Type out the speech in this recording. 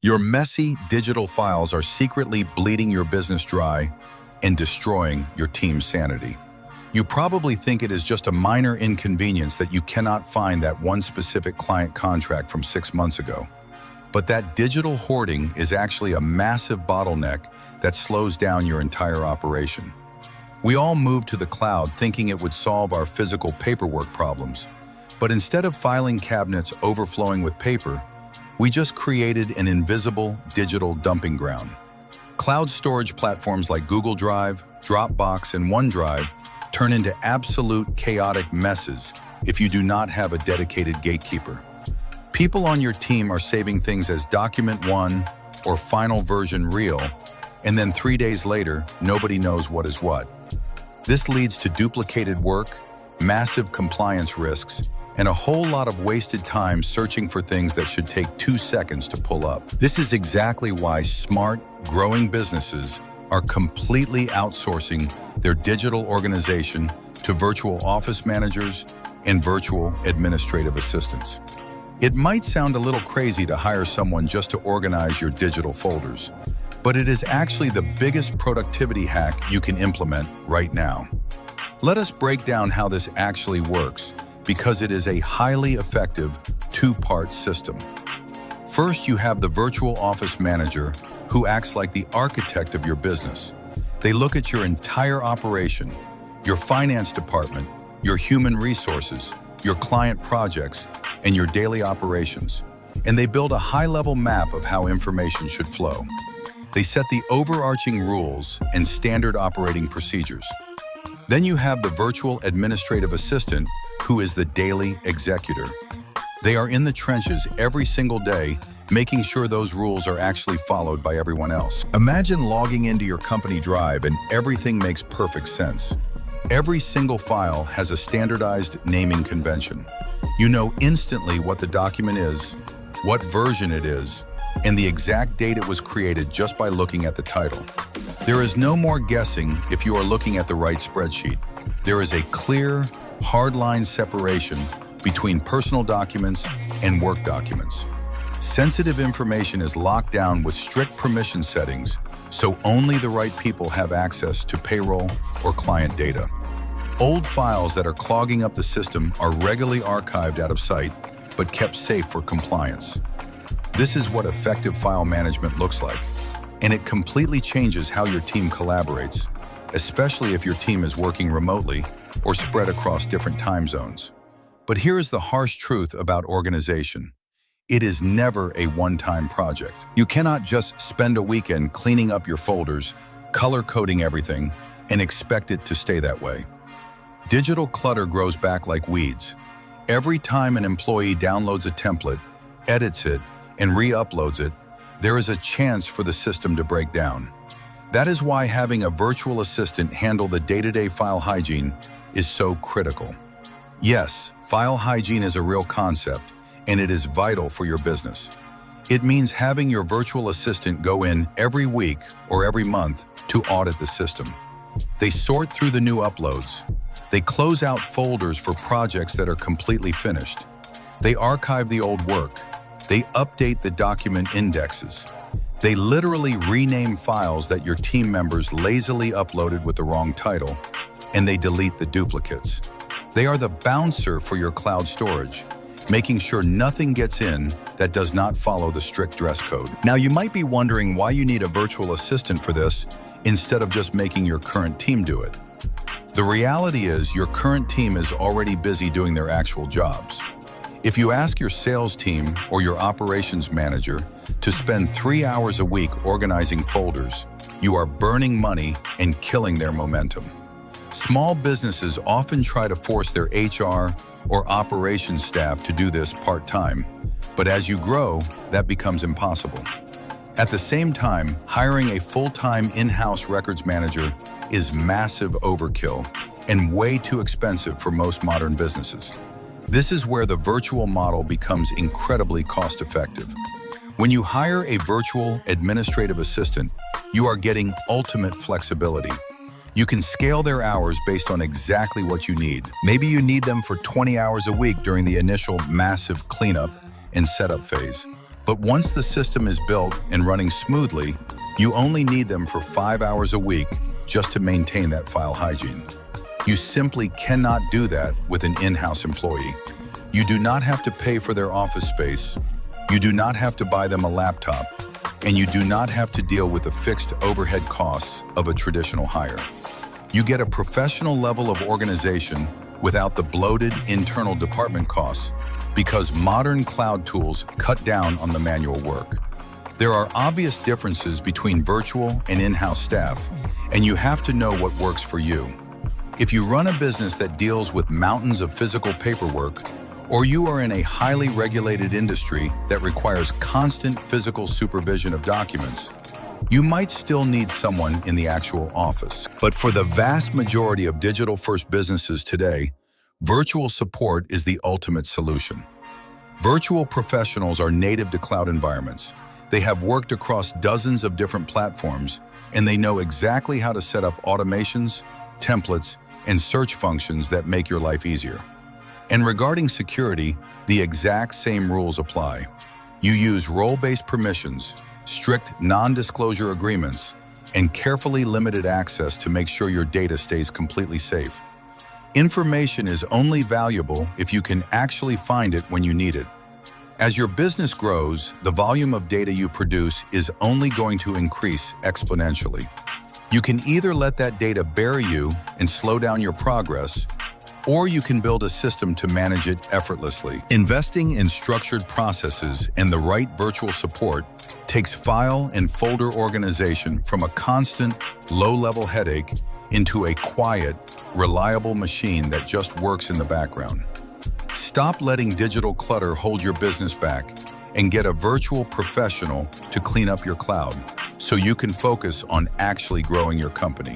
Your messy digital files are secretly bleeding your business dry and destroying your team's sanity. You probably think it is just a minor inconvenience that you cannot find that one specific client contract from 6 months ago. But that digital hoarding is actually a massive bottleneck that slows down your entire operation. We all moved to the cloud thinking it would solve our physical paperwork problems. But instead of filing cabinets overflowing with paper, we just created an invisible digital dumping ground. Cloud storage platforms like Google Drive, Dropbox, and OneDrive turn into absolute chaotic messes if you do not have a dedicated gatekeeper. People on your team are saving things as Document 1 or Final Version Real, and then 3 days later, nobody knows what is what. This leads to duplicated work, massive compliance risks, and a whole lot of wasted time searching for things that should take 2 seconds to pull up. This is exactly why smart, growing businesses are completely outsourcing their digital organization to virtual office managers and virtual administrative assistants. It might sound a little crazy to hire someone just to organize your digital folders, but it is actually the biggest productivity hack you can implement right now. Let us break down how this actually works, because it is a highly effective 2-part system. First, you have the virtual office manager who acts like the architect of your business. They look at your entire operation, your finance department, your human resources, your client projects, and your daily operations, and they build a high-level map of how information should flow. They set the overarching rules and standard operating procedures. Then you have the virtual administrative assistant, who is the daily executor. They are in the trenches every single day, making sure those rules are actually followed by everyone else. Imagine logging into your company drive and everything makes perfect sense. Every single file has a standardized naming convention. You know instantly what the document is, what version it is, and the exact date it was created just by looking at the title. There is no more guessing if you are looking at the right spreadsheet. There is a clear, hard-line separation between personal documents and work documents. Sensitive information is locked down with strict permission settings, so only the right people have access to payroll or client data. Old files that are clogging up the system are regularly archived out of sight, but kept safe for compliance. This is what effective file management looks like, and it completely changes how your team collaborates, especially if your team is working remotely or spread across different time zones. But here is the harsh truth about organization. It is never a one-time project. You cannot just spend a weekend cleaning up your folders, color-coding everything, and expect it to stay that way. Digital clutter grows back like weeds. Every time an employee downloads a template, edits it, and re-uploads it, there is a chance for the system to break down. That is why having a virtual assistant handle the day-to-day file hygiene is so critical. Yes, file hygiene is a real concept, and it is vital for your business. It means having your virtual assistant go in every week or every month to audit the system. They sort through the new uploads. They close out folders for projects that are completely finished. They archive the old work. They update the document indexes. They literally rename files that your team members lazily uploaded with the wrong title, and they delete the duplicates. They are the bouncer for your cloud storage, making sure nothing gets in that does not follow the strict dress code. Now, you might be wondering why you need a virtual assistant for this instead of just making your current team do it. The reality is your current team is already busy doing their actual jobs. If you ask your sales team or your operations manager to spend 3 hours a week organizing folders, you are burning money and killing their momentum. Small businesses often try to force their HR or operations staff to do this part-time, but as you grow, that becomes impossible. At the same time, hiring a full-time in-house records manager is massive overkill and way too expensive for most modern businesses. This is where the virtual model becomes incredibly cost-effective. When you hire a virtual administrative assistant, you are getting ultimate flexibility. You can scale their hours based on exactly what you need. Maybe you need them for 20 hours a week during the initial massive cleanup and setup phase. But once the system is built and running smoothly, you only need them for 5 hours a week just to maintain that file hygiene. You simply cannot do that with an in-house employee. You do not have to pay for their office space, you do not have to buy them a laptop, and you do not have to deal with the fixed overhead costs of a traditional hire. You get a professional level of organization without the bloated internal department costs because modern cloud tools cut down on the manual work. There are obvious differences between virtual and in-house staff, and you have to know what works for you. If you run a business that deals with mountains of physical paperwork, or you are in a highly regulated industry that requires constant physical supervision of documents, you might still need someone in the actual office. But for the vast majority of digital-first businesses today, virtual support is the ultimate solution. Virtual professionals are native to cloud environments. They have worked across dozens of different platforms, and they know exactly how to set up automations, templates, and search functions that make your life easier. And regarding security, the exact same rules apply. You use role-based permissions, strict non-disclosure agreements, and carefully limited access to make sure your data stays completely safe. Information is only valuable if you can actually find it when you need it. As your business grows, the volume of data you produce is only going to increase exponentially. You can either let that data bury you and slow down your progress, or you can build a system to manage it effortlessly. Investing in structured processes and the right virtual support takes file and folder organization from a constant, low-level headache into a quiet, reliable machine that just works in the background. Stop letting digital clutter hold your business back and get a virtual professional to clean up your cloud so you can focus on actually growing your company.